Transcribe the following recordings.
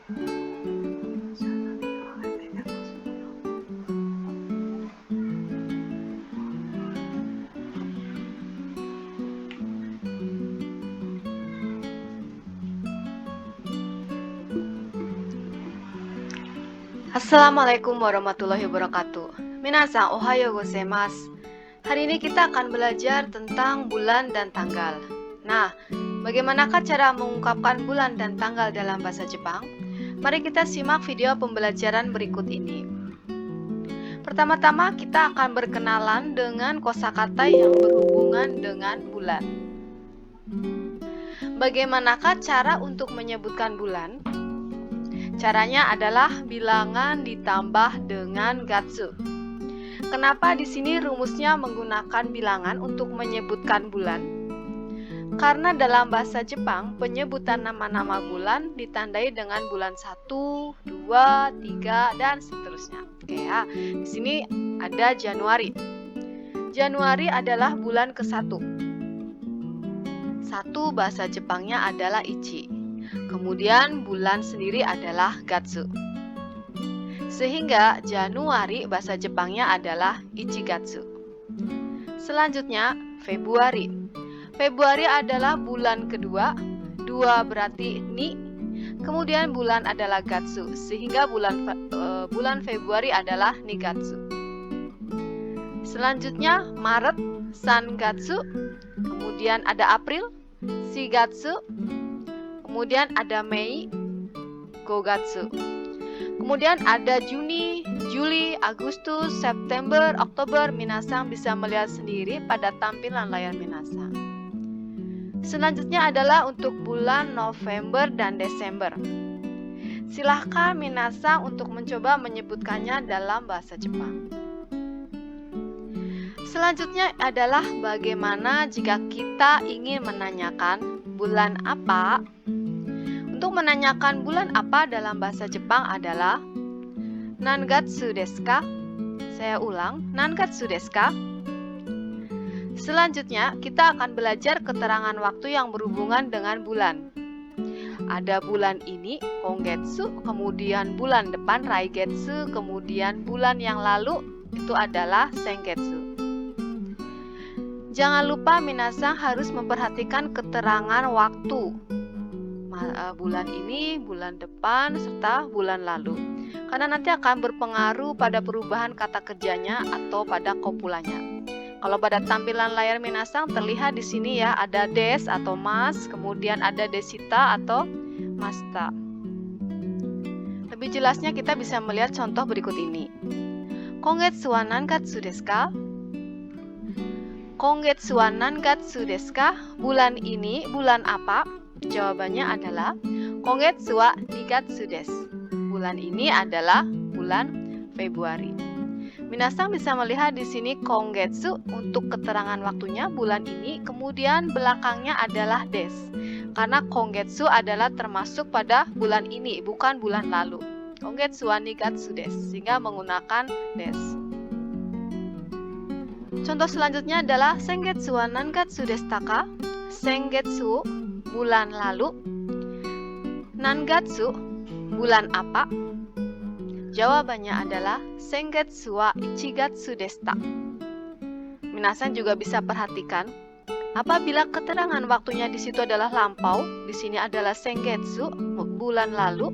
Assalamualaikum warahmatullahi wabarakatuh. Minasan, ohayo gozaimasu. Hari ini kita akan belajar tentang bulan dan tanggal. Nah, bagaimanakah cara mengungkapkan bulan dan tanggal dalam bahasa Jepang? Mari kita simak video pembelajaran berikut ini. Pertama-tama kita akan berkenalan dengan kosakata yang berhubungan dengan bulan. Bagaimanakah cara untuk menyebutkan bulan? Caranya adalah bilangan ditambah dengan gatsu. Kenapa di sini rumusnya menggunakan bilangan untuk menyebutkan bulan? Karena dalam bahasa Jepang, penyebutan nama-nama bulan ditandai dengan bulan 1, 2, 3, dan seterusnya. Oke ya, di sini ada Januari. Januari adalah bulan ke-1. 1 bahasa Jepangnya adalah ichi. Kemudian bulan sendiri adalah gatsu. Sehingga Januari bahasa Jepangnya adalah ichigatsu. Selanjutnya Februari. Februari adalah bulan kedua. 2 berarti ni. Kemudian bulan adalah gatsu. Sehingga bulan Februari adalah nigatsu. Selanjutnya Maret, sangatsu. Kemudian ada April, shigatsu. Kemudian ada Mei, gogatsu. Kemudian ada Juni, Juli, Agustus, September, Oktober. Minasan bisa melihat sendiri pada tampilan layar minasan. Selanjutnya adalah untuk bulan November dan Desember. Silahkan minasan untuk mencoba menyebutkannya dalam bahasa Jepang. Selanjutnya adalah bagaimana jika kita ingin menanyakan bulan apa. Untuk menanyakan bulan apa dalam bahasa Jepang adalah nangatsu desu ka? Saya ulang, nangatsu desu ka? Selanjutnya, kita akan belajar keterangan waktu yang berhubungan dengan bulan. Ada bulan ini, kongetsu, kemudian bulan depan, raigetsu, kemudian bulan yang lalu, itu adalah sengetsu. Jangan lupa minasan harus memperhatikan keterangan waktu. Bulan ini, bulan depan, serta bulan lalu. Karena nanti akan berpengaruh pada perubahan kata kerjanya atau pada kopulanya. Kalau pada tampilan layar minasan terlihat di sini ya, ada des atau mas, kemudian ada desita atau masta. Lebih jelasnya kita bisa melihat contoh berikut ini. Kongetsu wa nangatsu desu ka? Kongetsu wa nangatsu desu ka? Bulan ini bulan apa? Jawabannya adalah kongetsu wa nigatsu desu. Bulan ini adalah bulan Februari. Minasan bisa melihat di sini kongetsu untuk keterangan waktunya bulan ini, kemudian belakangnya adalah des. Karena kongetsu adalah termasuk pada bulan ini, bukan bulan lalu. Kongetsu wa nigatsu desu, sehingga menggunakan des. Contoh selanjutnya adalah sengetsu wa nangatsu desu ka? Sengetsu bulan lalu. Nangatsu bulan apa? Jawabannya adalah sengetsu wa ichigatsu desu. Minasan juga bisa perhatikan apabila keterangan waktunya di situ adalah lampau, di sini adalah sengetsu bulan lalu,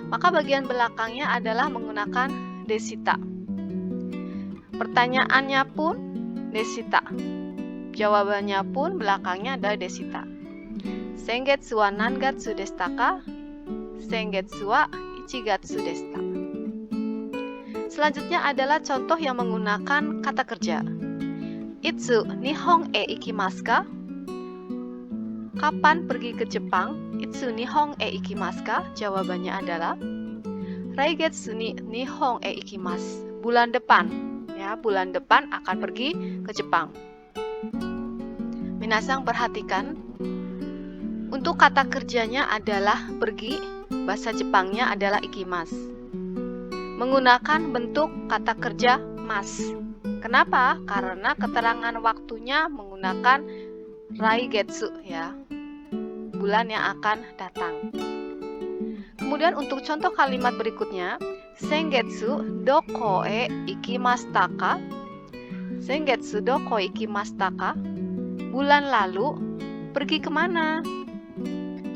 maka bagian belakangnya adalah menggunakan desita. Pertanyaannya pun desita. Jawabannya pun belakangnya adalah desita. Sengetsu wa nangatsu desu ka? Sengetsu wa ichigatsu desu. Selanjutnya adalah contoh yang menggunakan kata kerja. Itsu nihon e ikimasu ka? Kapan pergi ke Jepang? Itsu nihon e ikimasu ka? Jawabannya adalah raigetsu ni nihon e ikimasu. Bulan depan. Ya, bulan depan akan pergi ke Jepang. Minasan perhatikan. Untuk kata kerjanya adalah pergi, bahasa Jepangnya adalah ikimasu. Menggunakan bentuk kata kerja mas. Kenapa? Karena keterangan waktunya menggunakan raigetsu ya. Bulan yang akan datang. Kemudian untuk contoh kalimat berikutnya, Sengetsu doko e ikimashita ka? Sengetsu doko ikimashita ka? Bulan lalu pergi kemana?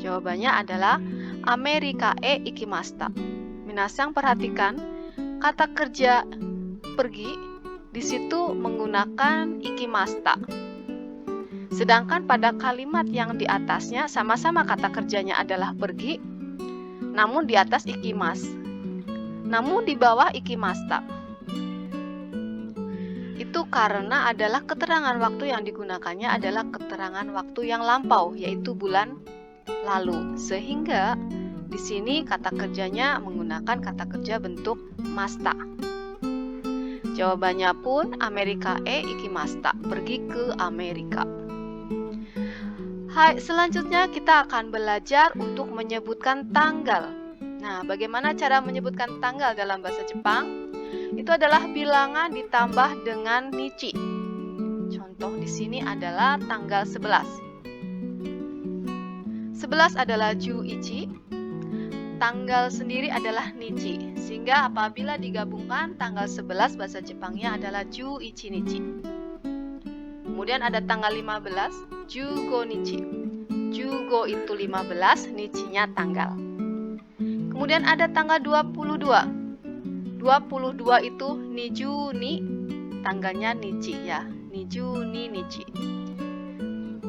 Jawabannya adalah Amerika e ikimashita. Minasang perhatikan kata kerja pergi di situ menggunakan ikimashita. Sedangkan pada kalimat yang di atasnya sama-sama kata kerjanya adalah pergi, namun di atas ikimas. Namun di bawah ikimashita. Itu karena adalah keterangan waktu yang digunakannya adalah keterangan waktu yang lampau, yaitu bulan lalu. Sehingga di sini kata kerjanya menggunakan kata kerja bentuk masta. Jawabannya pun Amerika e ikimashita, pergi ke Amerika. Hai, selanjutnya kita akan belajar untuk menyebutkan tanggal. Nah, bagaimana cara menyebutkan tanggal dalam bahasa Jepang? Itu adalah bilangan ditambah dengan nichi. Contoh di sini adalah tanggal 11. 11 adalah juichi. Tanggal sendiri adalah nichi. Sehingga apabila digabungkan tanggal 11 bahasa Jepangnya adalah juichi nichi. Kemudian ada tanggal 15, jugo nichi. Jugo itu 15, nichinya tanggal. Kemudian ada tanggal 22. 22 itu niju ni, tanggalnya nichi ya. Niju ni nichi.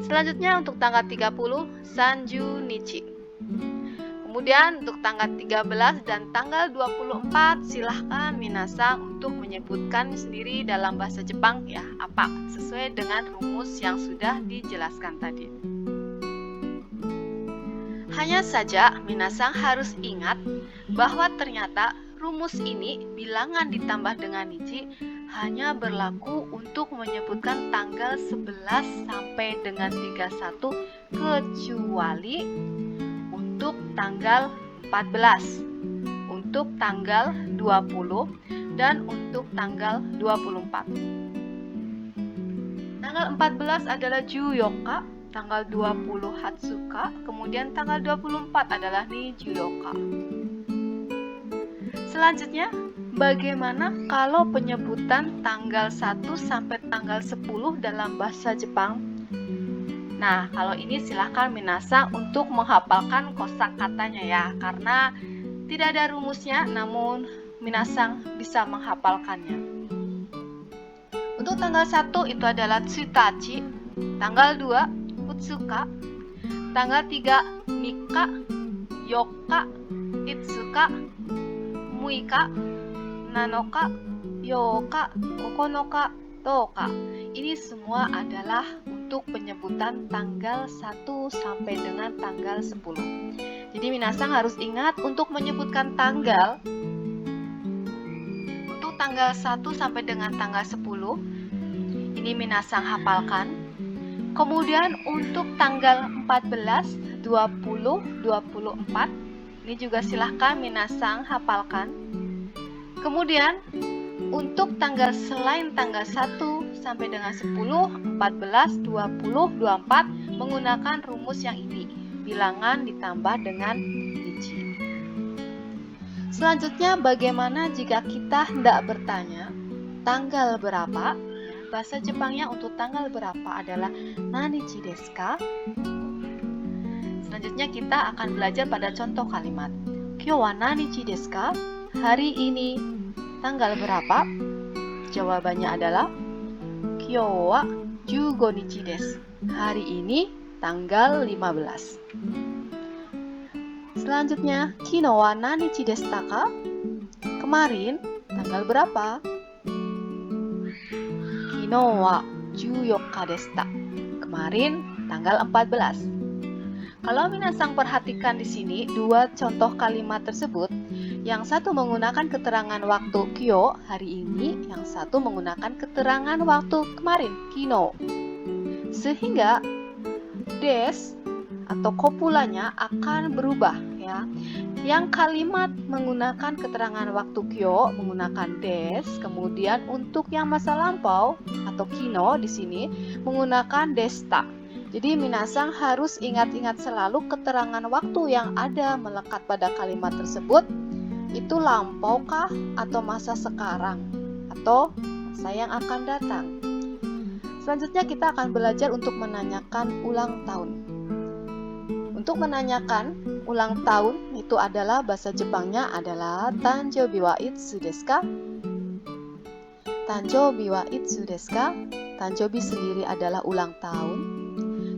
Selanjutnya untuk tanggal 30, sanju nichi. Kemudian untuk tanggal 13 dan tanggal 24 silahkan minasang untuk menyebutkan sendiri dalam bahasa Jepang ya, apa sesuai dengan rumus yang sudah dijelaskan tadi. Hanya saja minasang harus ingat bahwa ternyata rumus ini bilangan ditambah dengan nichi hanya berlaku untuk menyebutkan tanggal 11 sampai dengan 31 kecuali untuk tanggal 14, untuk tanggal 20 dan untuk tanggal 24. Tanggal 14 adalah Juyoka, tanggal 20 Hatsuka, kemudian tanggal 24 adalah Nijuyoka. Selanjutnya, bagaimana kalau penyebutan tanggal 1 sampai tanggal 10 dalam bahasa Jepang? Nah, kalau ini silahkan minasang untuk menghafalkan kosakatanya ya, karena tidak ada rumusnya, namun minasang bisa menghafalkannya. Untuk tanggal 1 itu adalah Tsuitachi, tanggal 2 Utsuka, tanggal 3 Mika, Yoka, Itsuka, Muika, Nanoka, Yoka, Kokonoka, Toka. Ini semua adalah untuk penyebutan tanggal 1 sampai dengan tanggal 10. Jadi minasang harus ingat untuk menyebutkan tanggal. Untuk tanggal 1 sampai dengan tanggal 10, ini minasang hafalkan. Kemudian untuk tanggal 14, 20, 24, ini juga silahkan minasang hafalkan. Kemudian untuk tanggal selain tanggal 1 sampai dengan 10, 14, 20, 24 menggunakan rumus yang ini, bilangan ditambah dengan nichi. Selanjutnya, bagaimana jika kita hendak bertanya tanggal berapa? Bahasa Jepangnya untuk tanggal berapa adalah nanichi desu ka? Selanjutnya kita akan belajar pada contoh kalimat. Kyou wa nanichi desu ka? Hari ini tanggal berapa? Jawabannya adalah Kyou wa 15 nichi desu. Hari ini tanggal 15. Selanjutnya, kino wa nanichi desu ka? Kemarin tanggal berapa? Kino wa 14 desu. Kemarin tanggal 14. Kalau minasang perhatikan di sini dua contoh kalimat tersebut, yang satu menggunakan keterangan waktu kyo hari ini, yang satu menggunakan keterangan waktu kemarin kino. Sehingga des atau kopulanya akan berubah ya. Yang kalimat menggunakan keterangan waktu kyo menggunakan des, kemudian untuk yang masa lampau atau kino di sini menggunakan desta. Jadi minasang harus ingat-ingat selalu keterangan waktu yang ada melekat pada kalimat tersebut. Itu lampau kah atau masa sekarang atau masa yang akan datang. Selanjutnya kita akan belajar untuk menanyakan ulang tahun. Untuk menanyakan ulang tahun itu adalah bahasa Jepangnya adalah Tanjoubi wa itsu desu ka? Tanjoubi wa itsu desu ka? Tanjoubi sendiri adalah ulang tahun.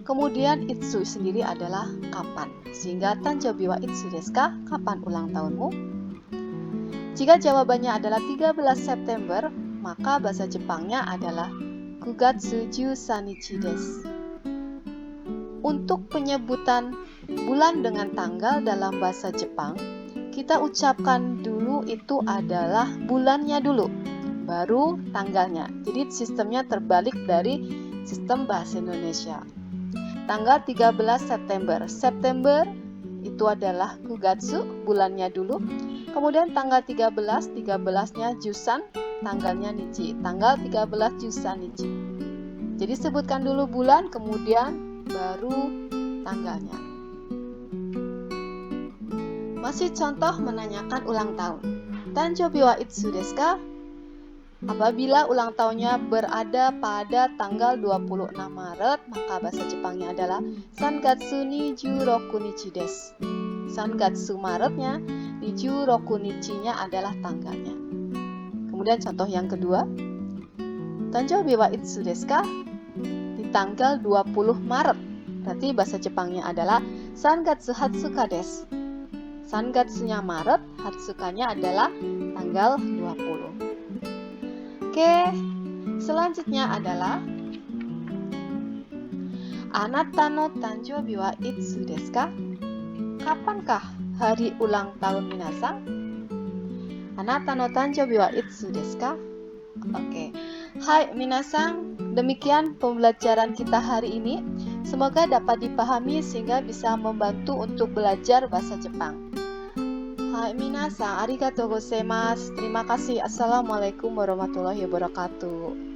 Kemudian itsu sendiri adalah kapan. Sehingga Tanjoubi wa itsu desu ka? Kapan ulang tahunmu? Jika jawabannya adalah 13 September, maka bahasa Jepangnya adalah 9月13日desu. Untuk penyebutan bulan dengan tanggal dalam bahasa Jepang, kita ucapkan dulu itu adalah bulannya dulu, baru tanggalnya. Jadi sistemnya terbalik dari sistem bahasa Indonesia. Tanggal 13 September. September itu adalah 9gatsu, bulannya dulu. Kemudian tanggal 13, 13-nya Jusan, tanggalnya Nichi. Tanggal 13 Jusan Nichi. Jadi sebutkan dulu bulan, kemudian baru tanggalnya. Masih contoh menanyakan ulang tahun. Tanjoubi wa itsu desu ka? Apabila ulang tahunnya berada pada tanggal 26 Maret, maka bahasa Jepangnya adalah Sangatsu ni 16 nichi desu. Sangatsu Maretnya, 16 nichinya adalah tanggalnya. Kemudian contoh yang kedua, Tanjoubi wa itsu desu ka? Di tanggal 20 Maret. Berarti bahasa Jepangnya adalah Sangatsu hatsuka desu. Sangatsunya Maret, hatsukanya adalah tanggal 20. Oke, selanjutnya adalah Anata no tanjoubi wa itsu desu ka? Kapankah hari ulang tahun minasang? Anata no tanjoubi wa itsu desu ka? Oke. Hai minasang, demikian pembelajaran kita hari ini. Semoga dapat dipahami sehingga bisa membantu untuk belajar bahasa Jepang. Hai minasang, arigatou gozaimasu. Terima kasih. Assalamualaikum warahmatullahi wabarakatuh.